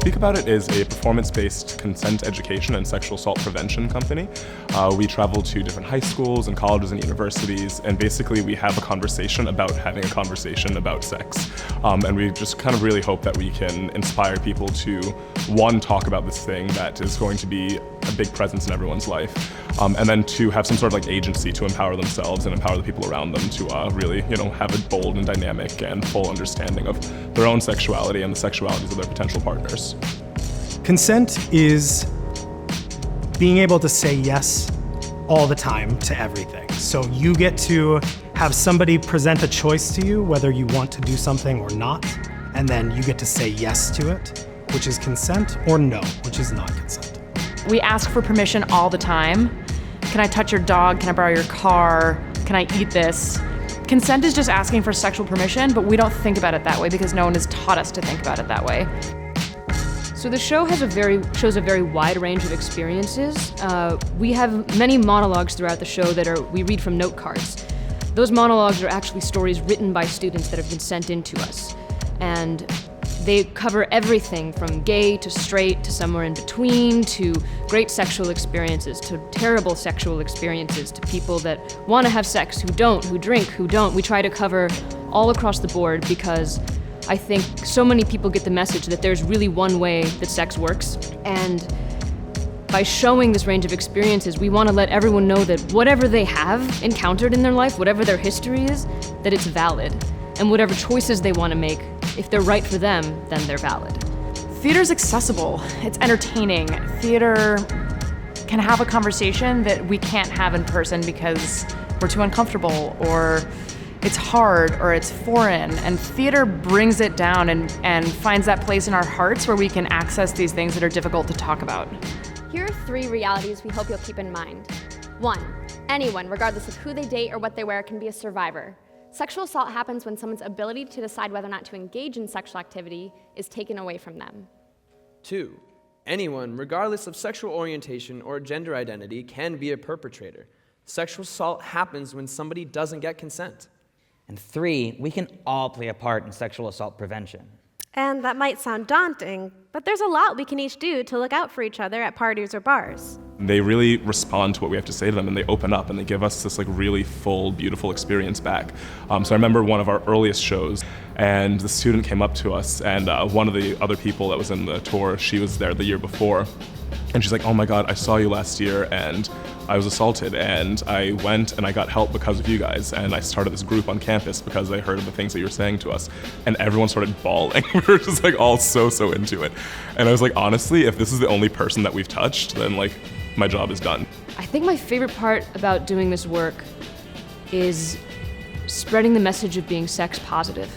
Speak About It is a performance-based consent education and sexual assault prevention company. We travel to different high schools and colleges and universities, and basically we have a conversation about having a conversation about sex. And we just kind of really hope that we can inspire people to, one, talk about this thing that is going to be a big presence in everyone's life, and then to have some sort of agency to empower themselves and empower the people around them to really, have a bold and dynamic and full understanding of their own sexuality and the sexualities of their potential partners. Consent is being able to say yes all the time to everything. So you get to have somebody present a choice to you, whether you want to do something or not, and then you get to say yes to it, which is consent, or no, which is not consent. We ask for permission all the time. Can I touch your dog? Can I borrow your car? Can I eat this? Consent is just asking for sexual permission, but we don't think about it that way because no one has taught us to think about it that way. So the show shows a very wide range of experiences. We have many monologues throughout the show that we read from note cards. Those monologues are actually stories written by students that have been sent in to us. And they cover everything from gay to straight to somewhere in between, to great sexual experiences, to terrible sexual experiences, to people that want to have sex, who don't, who drink, who don't. We try to cover all across the board because I think so many people get the message that there's really one way that sex works. And by showing this range of experiences, we want to let everyone know that whatever they have encountered in their life, whatever their history is, that it's valid. And whatever choices they want to make, if they're right for them, then they're valid. Theater's accessible. It's entertaining. Theater can have a conversation that we can't have in person because we're too uncomfortable, or it's hard, or it's foreign. And theater brings it down and finds that place in our hearts where we can access these things that are difficult to talk about. Here are 3 realities we hope you'll keep in mind. 1, anyone, regardless of who they date or what they wear, can be a survivor. Sexual assault happens when someone's ability to decide whether or not to engage in sexual activity is taken away from them. 2, anyone, regardless of sexual orientation or gender identity, can be a perpetrator. Sexual assault happens when somebody doesn't get consent. And 3, we can all play a part in sexual assault prevention. And that might sound daunting, but there's a lot we can each do to look out for each other at parties or bars. They really respond to what we have to say to them, and they open up and they give us this really full, beautiful experience back. So I remember one of our earliest shows, and the student came up to us, and one of the other people that was in the tour, she was there the year before, and she's like, "Oh my God, I saw you last year and I was assaulted, and I went and I got help because of you guys, and I started this group on campus because I heard of the things that you were saying to us." And everyone started bawling. We were just all so into it. And I was like, honestly, if this is the only person that we've touched, then my job is done. I think my favorite part about doing this work is spreading the message of being sex positive.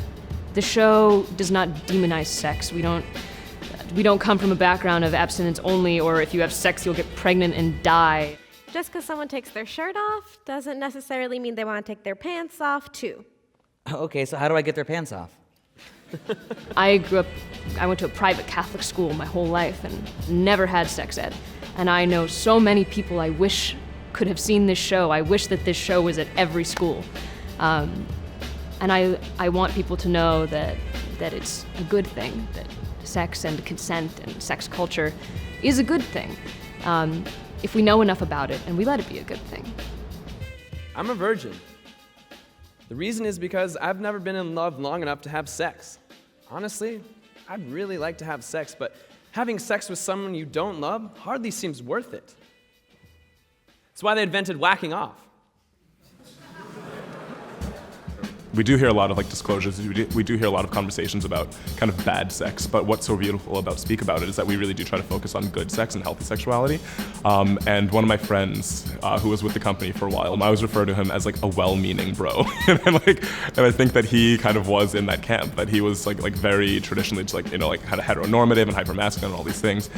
The show does not demonize sex. We don't come from a background of abstinence only, or if you have sex, you'll get pregnant and die. Just because someone takes their shirt off doesn't necessarily mean they want to take their pants off, too. Okay, so how do I get their pants off? I went to a private Catholic school my whole life and never had sex ed. And I know so many people I wish could have seen this show. I wish that this show was at every school. And I want people to know that it's a good thing, that sex and consent and sex culture is a good thing. If we know enough about it and we let it be a good thing. I'm a virgin. The reason is because I've never been in love long enough to have sex. Honestly, I'd really like to have sex, but having sex with someone you don't love hardly seems worth it. That's why they invented whacking off. We do hear a lot of disclosures. We do hear a lot of conversations about kind of bad sex, but what's so beautiful about Speak About It is that we really do try to focus on good sex and healthy sexuality. And one of my friends who was with the company for a while, I always refer to him as a well-meaning bro. and I think that he kind of was in that camp, that he was very traditionally just kind of heteronormative and hypermasculine and all these things.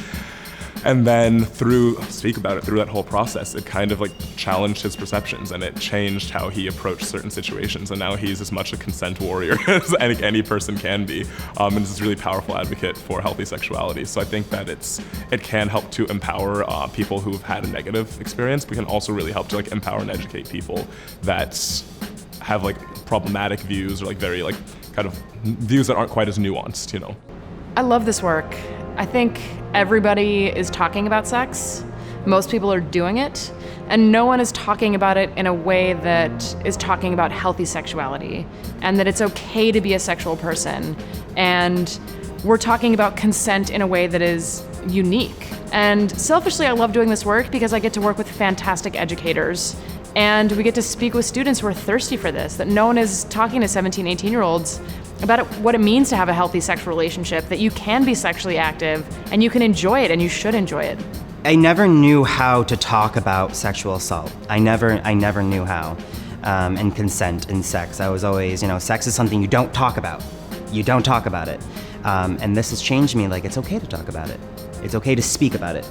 And then through Speak About It, through that whole process, it kind of challenged his perceptions, and it changed how he approached certain situations. And now he's as much a consent warrior as any person can be, and is this really powerful advocate for healthy sexuality. So I think that it can help to empower people who've had a negative experience, but can also really help to empower and educate people that have problematic views or very kind of views that aren't quite as nuanced, I love this work. I think everybody is talking about sex. Most people are doing it, and no one is talking about it in a way that is talking about healthy sexuality, and that it's okay to be a sexual person. And we're talking about consent in a way that is unique. And selfishly, I love doing this work because I get to work with fantastic educators, and we get to speak with students who are thirsty for this, that no one is talking to 17, 18-year-olds about what it means to have a healthy sexual relationship, that you can be sexually active, and you can enjoy it, and you should enjoy it. I never knew how to talk about sexual assault. I never knew how. And consent in sex. I was always, sex is something you don't talk about. You don't talk about it. And this has changed me, like, it's okay to talk about it. It's okay to speak about it.